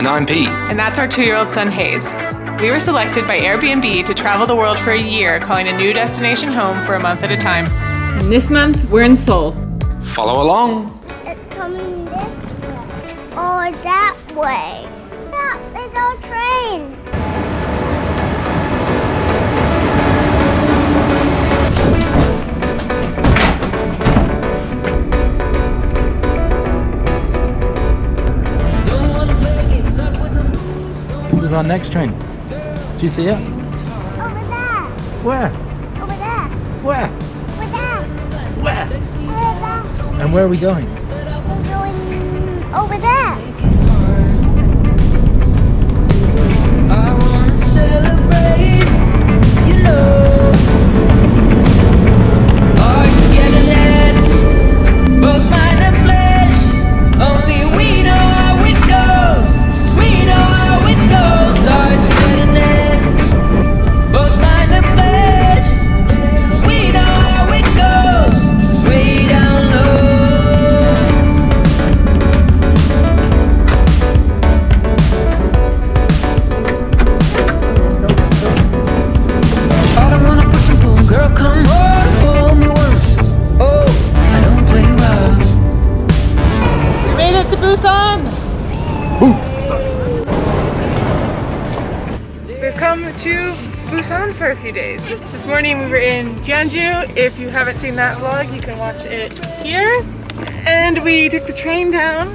and I'm Pete. And that's our 2-year-old son, Hayes. We were selected by Airbnb to travel the world for a year, calling a new destination home for a month at a time. And this month, we're in Seoul. Follow along. It's coming this way. Or that way. That is our train. This is our next train. Do you see it? Over there. Where? Over there. Where? Over there. Where? Over there. And where are we going? We're going over there. I wanna celebrate, you know. Our togetherness, both mind and flesh. Only we know how it goes. We know how it goes. Our togetherness, both mind and flesh. We know how it goes. Way down low. I don't wanna push and pull, girl, come on, fool me once. Oh, I don't play rough. We made it to Busan! We've come to Busan for a few days. This morning we were in Jeonju. If you haven't seen that vlog, you can watch it here. And we took the train down.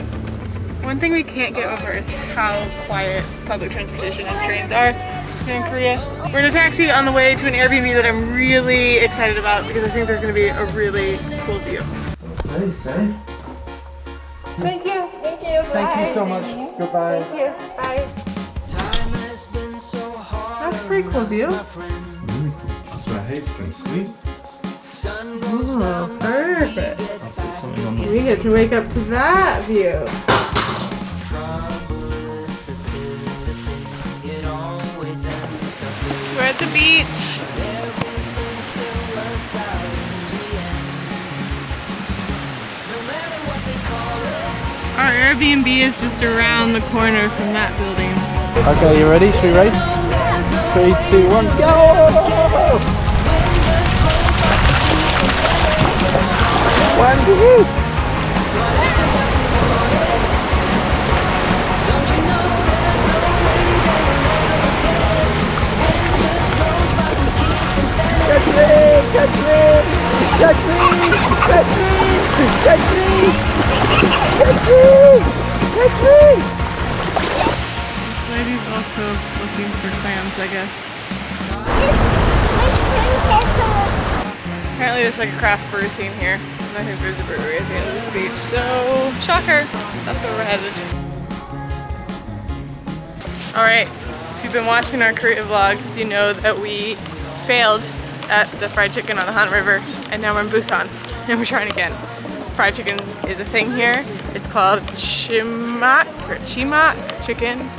One thing we can't get over is how quiet public transportation and trains are here in Korea. We're in a taxi on the way to an Airbnb that I'm really excited about because I think there's going to be a really cool view. Very safe. Thank you. Thank you. Thank you so much. Goodbye. Thank you. Bye. That's a pretty cool view. That's where Hayes can sleep. Oh, perfect. I'll put something on the... We get to wake up to that view. We're at the beach. Our Airbnb is just around the corner from that building. Okay, you ready? Should we race? 3, 2, 1, go! One, two. Catch me! Catch me! Catch me! Catch me! Catch me! Catch me! Catch me! This lady's also looking for clams, I guess. Apparently there's like a craft brew scene here. And I think there's a brewery at the end of this beach. So, shocker. That's where we're headed. Alright, if you've been watching our Korea vlogs, you know that we failed at the fried chicken on the Han River, and now we're in Busan, and we're trying again. Fried chicken is a thing here. It's called Chimaek, or Chimaek chicken,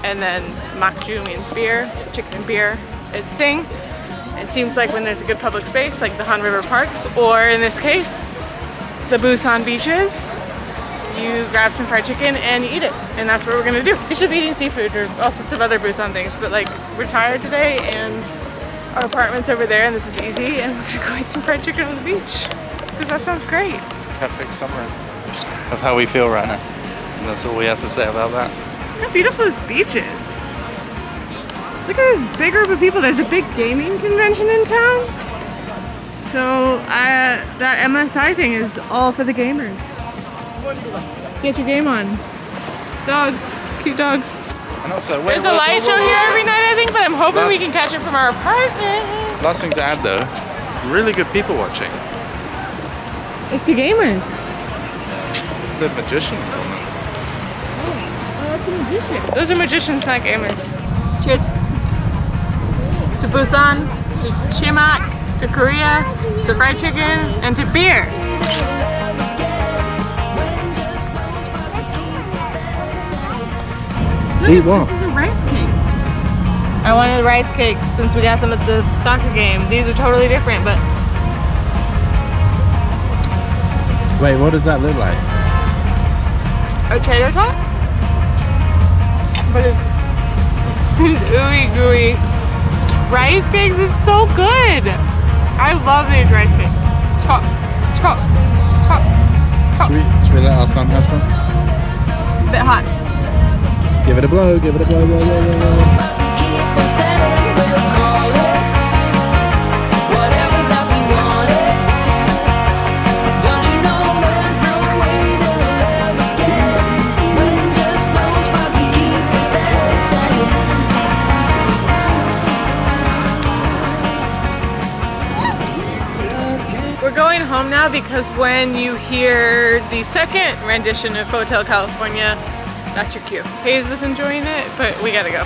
and then makju means beer, so chicken and beer is a thing. It seems like when there's a good public space, like the Han River parks, or in this case, the Busan beaches, you grab some fried chicken and you eat it, and that's what we're gonna do. We should be eating seafood or all sorts of other Busan things, but like, we're tired today, and our apartment's over there, and this was easy, and we're gonna go eat some fried chicken on the beach, because that sounds great. Perfect summary of how we feel right now. And that's all we have to say about that. Look how beautiful this beach is. Look at this big group of people. There's a big gaming convention in town. So that MSI thing is all for the gamers. Get your game on. Dogs, cute dogs. And also, There's a light show here every night, I think, but I'm hoping we can catch it from our apartment. Last thing to add though, really good people watching. It's the gamers. It's the magicians on them. Oh, that's a magician. Those are magicians, not gamers. Cheers. To Busan, to Chimaek, to Korea, to fried chicken, and to beer. Eat what? This is a rice cake. I wanted rice cakes since we got them at the soccer game. These are totally different, but... Wait, what does that look like? A tater tot? but it's ooey gooey. Rice cakes, it's so good. I love these rice cakes. Chop, chop, chop, chop. Should we let our son have some? It's a bit hot. Give it a blow, give it a blow, blow, blow, blow, blow. We're going home now because when you hear the second rendition of Hotel California, that's your cue. Hayes was enjoying it, but we gotta go.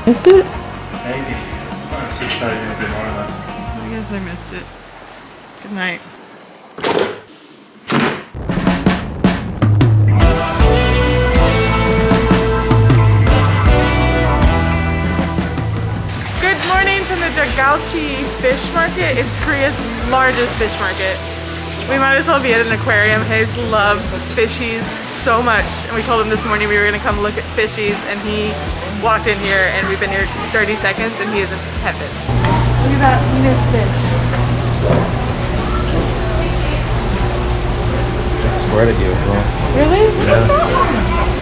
Missed it? Maybe. I'm so tired tomorrow. I guess I missed it. Good night. Good morning from the Jagalchi fish market. It's Korea's largest fish market. We might as well be at an aquarium. Hayes loves fishies so much. And we told him this morning we were gonna come look at fishies, and he walked in here and we've been here 30 seconds and he is in heaven. Look at that Venus fish. I swear to you, bro. Really? Look Yeah. at that one.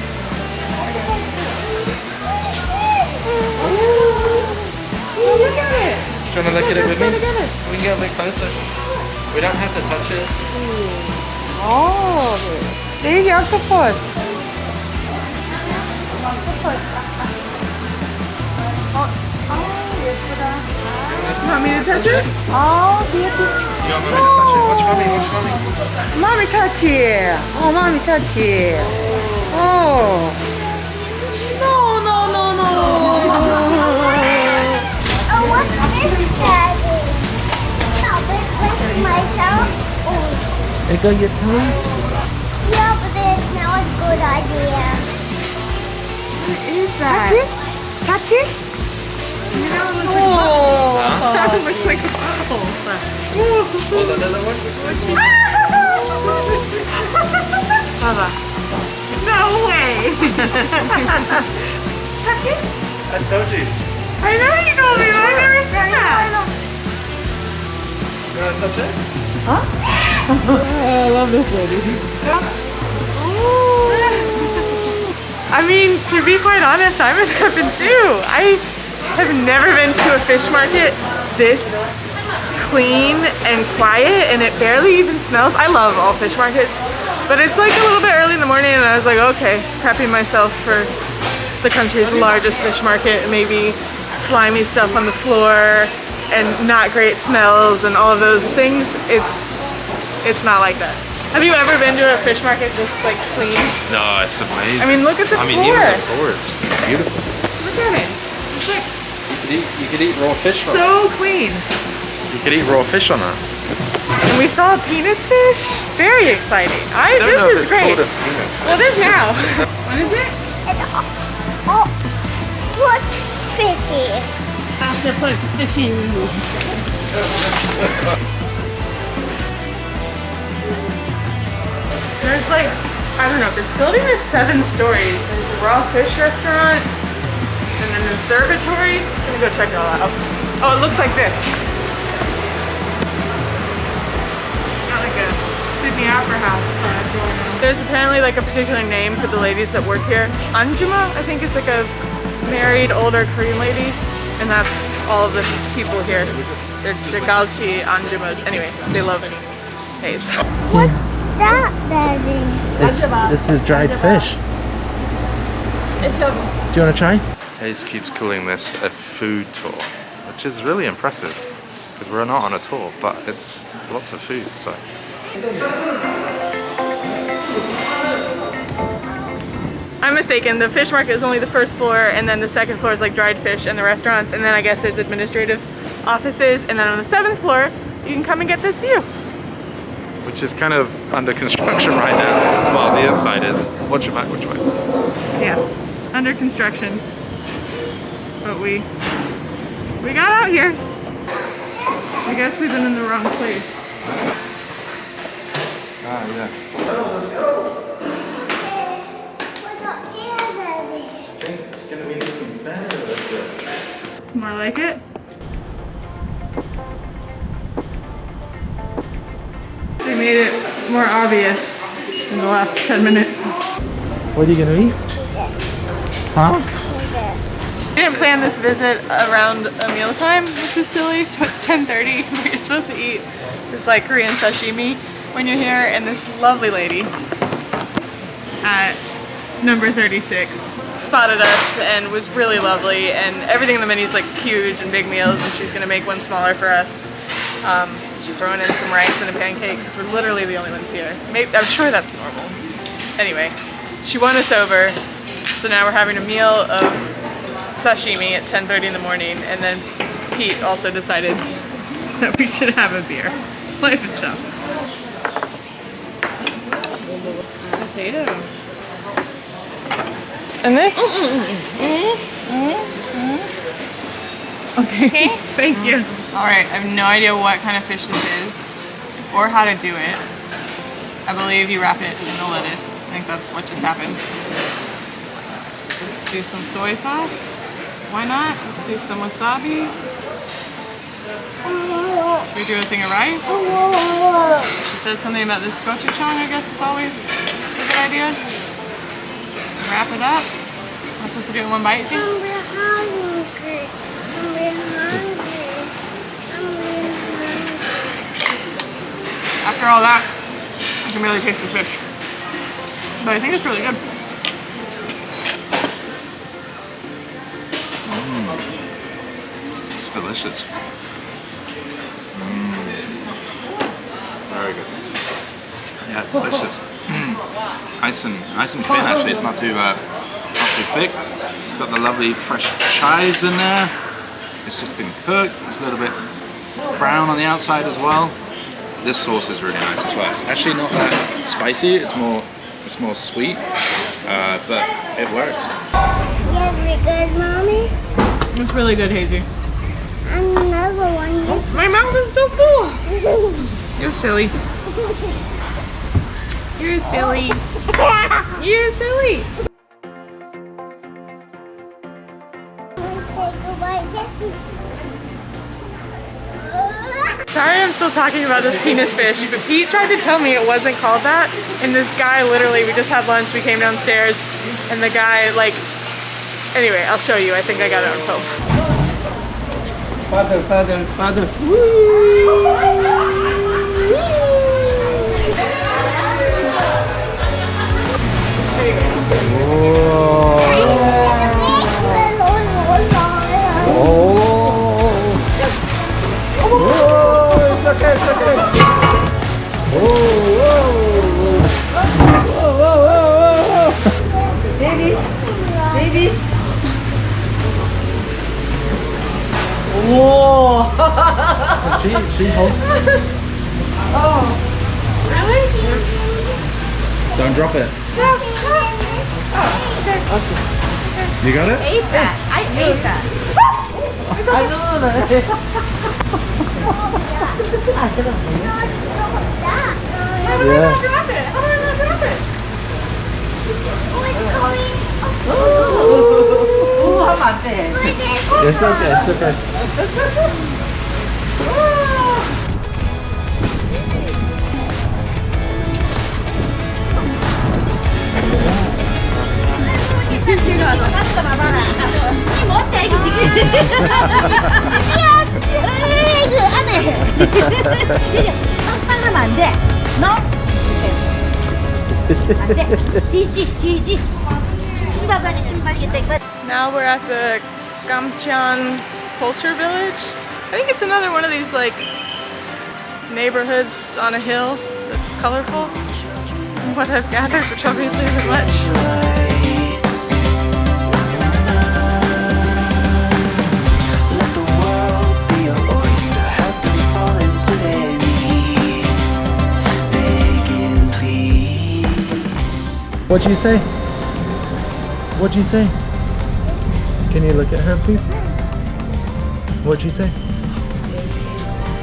Oh, look at it. Do you want to look at it with me? We can get a bit closer. We don't have to touch it. Oh, big octopus. You want me to touch it? Oh, beautiful. You want mommy to touch it? Watch mommy, watch mommy. Mommy touch it. Oh, mommy touch it. Oh. No, no, no, no. Oh, what's this, Daddy? Oh, with myself? Oh, There go your toes. yeah, but it's not a good idea. What is that? Touch it? Oh, that looks like a bottle. Hold on, another one. Baba. No way. Touch it? I told you. I know you told me, but I never said that. You want to touch it? I love this lady. I mean, to be quite honest, I'm in heaven too. I have never been to a fish market this clean and quiet, and it barely even smells. I love all fish markets, but it's like a little bit early in the morning and I was like, okay, prepping myself for the country's largest fish market, maybe slimy stuff on the floor and not great smells and all of those things. It's not like that. Have you ever been to a fish market just like clean? No, it's amazing. I mean, look at the I mean, floor. even the floor is just beautiful. Look at it. It's like You could eat raw fish on it. so clean. You could eat raw fish on that. And we saw a penis fish. Very exciting. I don't know if This is it's great. called a penis. Well, it is now. What is it? Oh, what's fishy? Octopus fishy. There's like, I don't know, this building is 7 stories. There's a raw fish restaurant and an observatory. I'm gonna go check it all out. Oh, it looks like this. Got like a Sydney Opera House going on. There's apparently like a particular name for the ladies that work here. Anjuma, I think, is like a married older Korean lady, and that's all of the people here. They're Jagalchi Anjumas. Anyway, they love Hayes. What's that, Daddy? This is dried fish. Do you want to try? Hayes keeps calling this a food tour, which is really impressive because we're not on a tour, but it's lots of food. So I'm mistaken. The fish market is only the first floor, and then the second floor is like dried fish and the restaurants, and then I guess there's administrative offices, and then on the 7th floor you can come and get this view. which is kind of under construction right now. Well, the inside is. Watch your back, which way? Yeah, under construction. But we got out here. I guess we've been in the wrong place. Ah, yeah. I think it's gonna be looking better. It's more like it. They made it more obvious in the last 10 minutes. What are you gonna eat? Huh? I didn't plan this visit around a mealtime, which was silly, so it's 10:30, but you're supposed to eat this like Korean sashimi when you're here, and this lovely lady at number 36 spotted us and was really lovely, and everything in the menu is like huge and big meals, and she's gonna make one smaller for us. She's throwing in some rice and a pancake because we're literally the only ones here. Maybe, I'm sure that's normal. Anyway, she won us over, so now we're having a meal of sashimi at 10:30 in the morning, and then Pete also decided that we should have a beer. Life is tough. Potato. And this? Okay, thank you. Alright, I have no idea what kind of fish this is or how to do it. I believe you wrap it in the lettuce. I think that's what just happened. Let's do some soy sauce. Why not? Let's do some wasabi. Should we do a thing of rice? She said something about this gochujang, I guess is always a good idea. Wrap it up. Am I supposed to do it in one bite? I'm really hungry. I'm really hungry. After all that, I can barely taste the fish. But I think it's really good. It's delicious. Very good. Yeah, delicious. Nice and thin actually. It's not too thick. Got the lovely fresh chives in there. It's just been cooked. It's a little bit brown on the outside as well. This sauce is really nice as well. It's actually not that spicy. It's more sweet, but it works. Yes, because mommy, It's really good, Hazy. I'm another one. My mouth is so full. You're silly. You're silly. You're silly. Sorry I'm still talking about this penis fish, but Pete tried to tell me it wasn't called that, and this guy literally, we just had lunch, we came downstairs, and the guy like, anyway, I'll show you, I think I got it on film. Father. It's okay. Baby. Whoa! she holds. Oh, really? Don't drop it. Oh, okay. You got it? I ate that. How do I not drop it? It's okay. Now we're at the Gamcheon culture village. I think it's another one of these like neighborhoods on a hill that's colorful. From what I've gathered, which obviously isn't much. What'd you say? What'd you say? Can you look at her, please? What'd you say?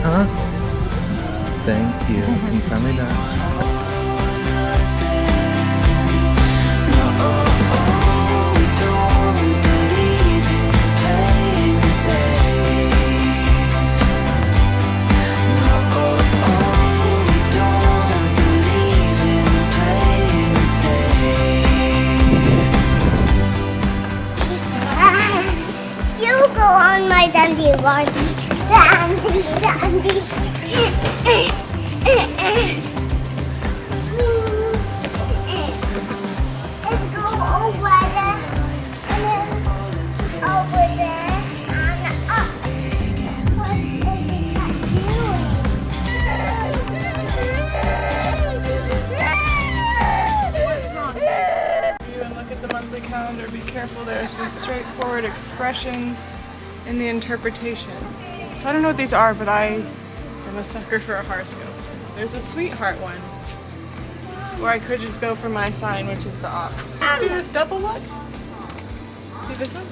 Huh? Thank you. 감사합니다. go on my dandy ride. Dandy, dandy. Let's go over there. And then over there. And up. What is that doing? You and look at the monthly calendar, be careful, there's some straightforward expressions in the interpretation. So I don't know what these are, but I am a sucker for a horoscope. There's a sweetheart one, or I could just go for my sign, which is the ox. Let's do this double look. See this one?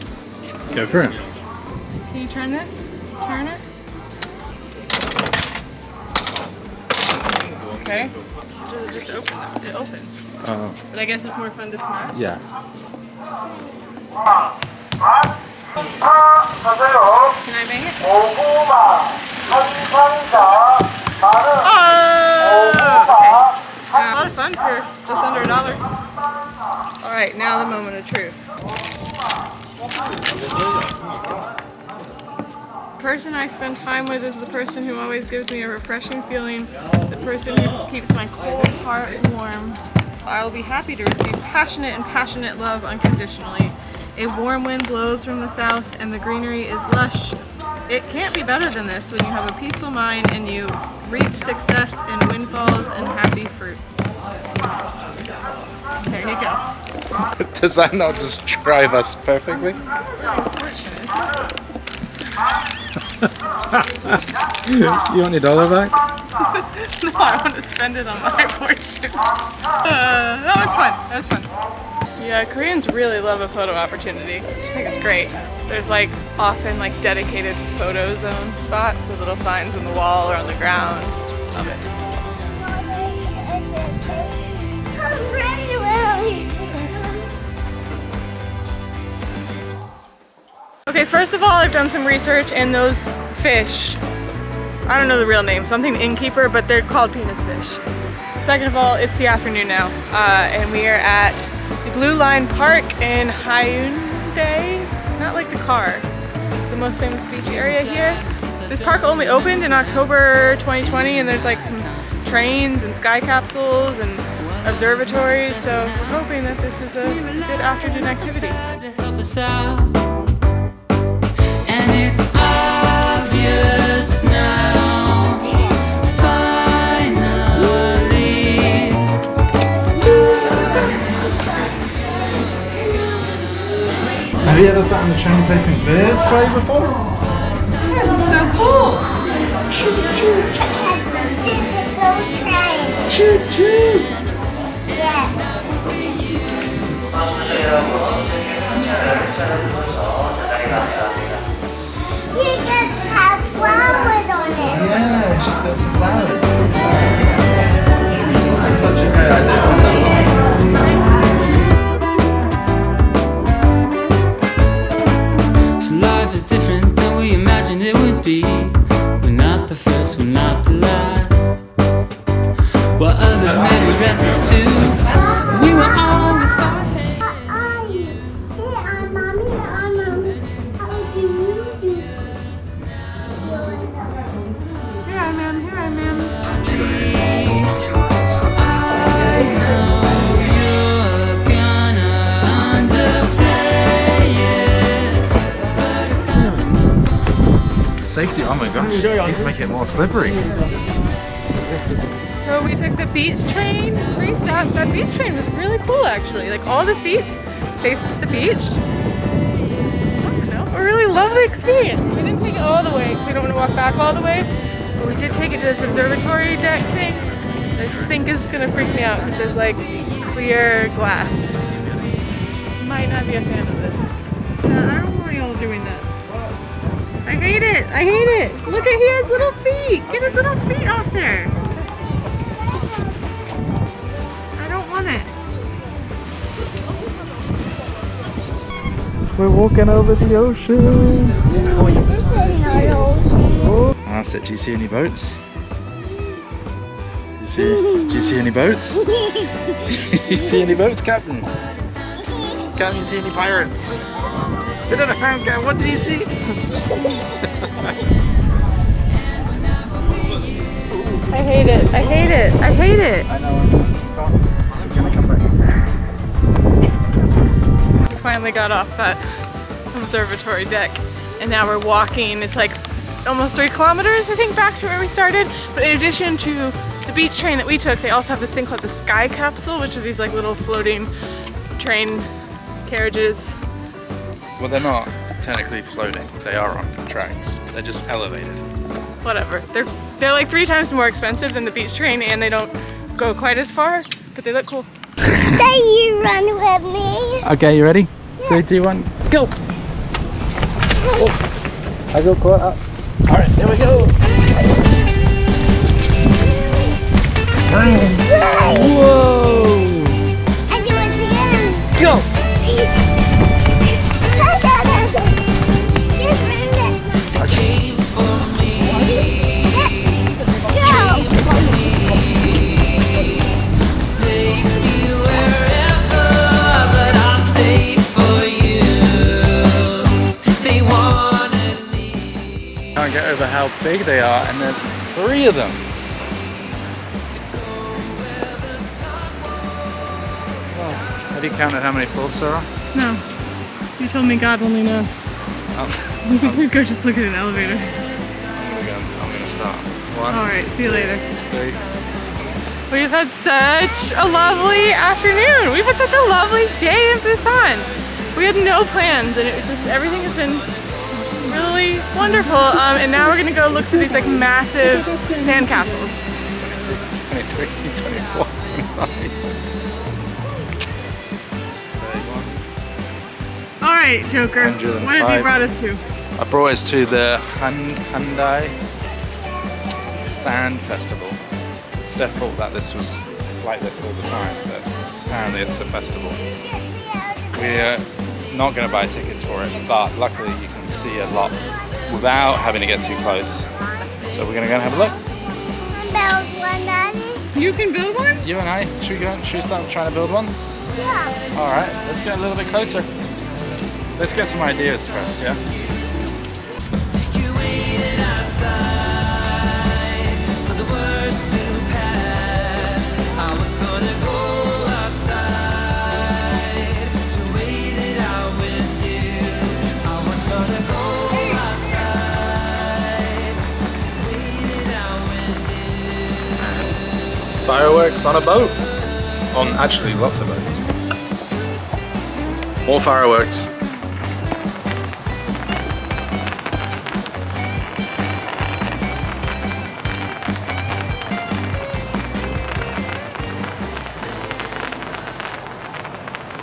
Go for it. Can you turn this? Turn it. Okay. Does it just open? It opens. But I guess it's more fun to smash. Yeah. Can I bang it? A lot of fun for just under $1. Alright, now the moment of truth. The person I spend time with is the person who always gives me a refreshing feeling, the person who keeps my cold heart warm. I will be happy to receive passionate and passionate love unconditionally. A warm wind blows from the south and the greenery is lush. It can't be better than this when you have a peaceful mind and you reap success in windfalls and happy fruits. There you go. Does that not describe us perfectly? Unfortunate, isn't You want your dollar back? it? No, I want to spend it on my portion. That was fun. That was fun. Yeah, Koreans really love a photo opportunity. I think it's great. There's like often like dedicated photo zone spots with little signs on the wall or on the ground. Love it. Okay, first of all, I've done some research and those fish, I don't know the real name, something innkeeper, but they're called penis fish. Second of all, it's the afternoon now, and we are at the Blueline Park in Haeundae, not like the car, the most famous beach area here. This park only opened in October 2020, and there's like some trains and sky capsules and observatories, so we're hoping that this is a good afternoon activity. And it's obvious now, finally. Have you ever sat on the train facing this way before? So cool! Choo-choo, train. Choo-choo! Yeah. You just have flowers on it. Yeah, she's got some flowers. That's such a great idea. So life is different than we imagined it would be. We're not the first, we're not the last. What other men address us to? We were always far ahead. How are you? Here I'm mommy. How do you do? Here I am, here I am. I know you're gonna underplay it, but it's time to move on. Safety, oh my gosh, needs to make it more slippery. So we took the beach train, 3 stops. That beach train was really cool actually. Like all the seats faces the beach. I don't know, a really lovely experience. We didn't take it all the way because we don't want to walk back all the way. But we did take it to this observatory deck thing. I think is gonna freak me out because there's like clear glass. Might not be a fan of this. No, I don't want y'all doing that. I hate it, I hate it. Look at, he has little feet. Get his little feet off there. On it. We're walking over the ocean. This is not ocean. Ask it, do you see any boats? Do you see any boats? You see any boats, Captain? Captain, you see any pirates? Spin it around, guy. What did you see? I hate it. I hate it. I hate it. I know. I'm gonna come back. We finally got off that observatory deck and now we're walking. It's like almost 3 kilometers, I think, back to where we started. But in addition to the beach train that we took, they also have this thing called the Sky Capsule, which are these like little floating train carriages. Well, they're not technically floating. They are on tracks. They're just elevated. Whatever. They're like 3 times more expensive than the beach train and they don't go quite as far, but they look cool. Can you run with me? Okay, you ready? 3, 2, 1, go! Oh, I got caught up. All right, here we go. Whoa! I do it again. Go! Can't get over how big they are, and there's 3 of them. Oh, have you counted how many floors there are? No. You told me God only knows. We could go just look at an elevator. Here we go. I'm gonna start. 1. Alright, see you later. 3. We've had such a lovely afternoon. We've had such a lovely day in Busan. We had no plans and it was just, everything has been really wonderful. And now we're gonna go look for these like massive sand castles. 23, 24, 25. 31. Alright, Joker, what have you brought us to? I brought us to the Haeundae Sand Festival. Steph thought that this was like this all the time, but apparently it's a festival. We're not going to buy tickets for it, but luckily you can see a lot without having to get too close. So we're going to go and have a look. Build one, Daddy? You can build one? You and I, should we start trying to build one? Yeah. Alright, let's get a little bit closer. Let's get some ideas first, yeah? Fireworks on a boat. On actually lots of boats. More fireworks.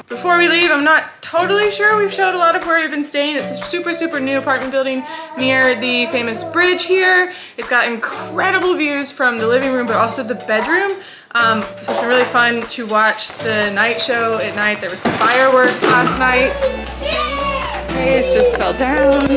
Before we leave, I'm not totally sure we've showed a lot of where we've been staying. It's a super, super new apartment building near the famous bridge here. It's got incredible views from the living room, but also the bedroom. So it's been really fun to watch the night show at night. There was fireworks last night. Hayes just fell down.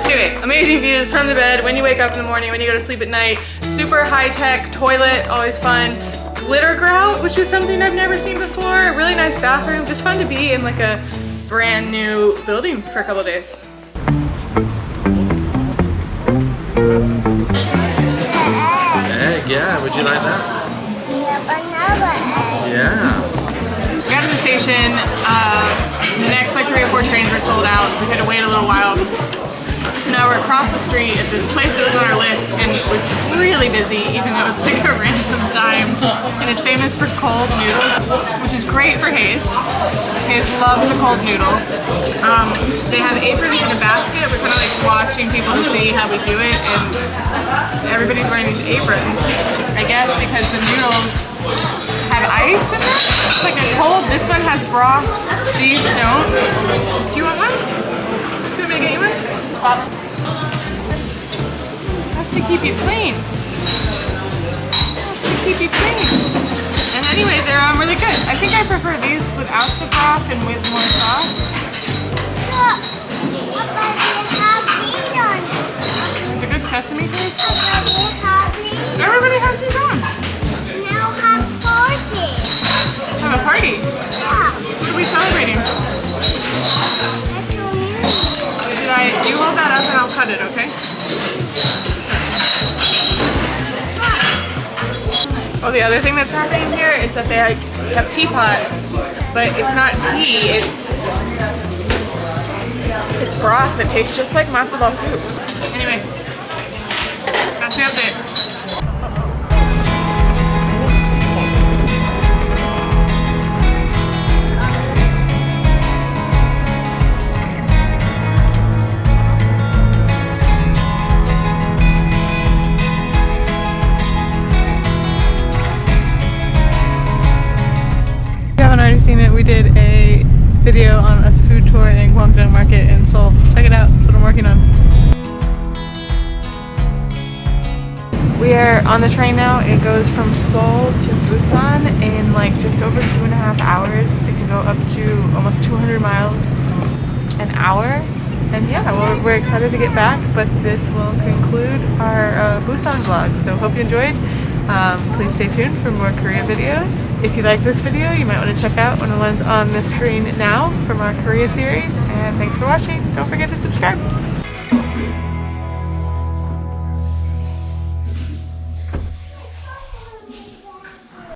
Anyway, amazing views from the bed when you wake up in the morning, when you go to sleep at night. Super high-tech toilet, always fun. Glitter grout, which is something I've never seen before. Really nice bathroom. Just fun to be in like a brand new building for a couple of days. Egg, yeah, would you like that? Another egg. Yeah. We got to the station. The next like 3 or 4 trains were sold out, so we had to wait a little while. So now we're across the street at this place that was on our list and it was really busy, even though it's like a random time. And it's famous for cold noodles, which is great for Hayes. Hayes loves a cold noodle. They have aprons in a basket. We're kind of like watching people to see how we do it, and everybody's wearing these aprons. I guess because the noodles have ice in them. It's like a cold. This one has broth. These don't. Do you want one? Do you want me to get you one? Has to keep you clean. Has to keep you clean. And anyway, they're really good. I think I prefer these without the broth and with more sauce. Look, what about you have these on? It's a good sesame taste. What about you have these? Everybody has these on. Now have party. Have a party. Yeah. What are we celebrating? That's Okay, you hold that up and I'll cut it, okay? Oh, the other thing that's happening here is that they have teapots, but it's not tea, it's broth that tastes just like matzo ball soup. Anyway, that's the update. Already seen it. We did a video on a food tour in Gwangalli Market in Seoul. Check it out. That's what I'm working on. We are on the train now. It goes from Seoul to Busan in like just over 2.5 hours. It can go up to almost 200 miles an hour. And yeah, we're excited to get back, but this will conclude our Busan vlog. So hope you enjoyed. Please stay tuned for more Korea videos. If you like this video, you might want to check out one of the ones on the screen now from our Korea series. And thanks for watching. Don't forget to subscribe.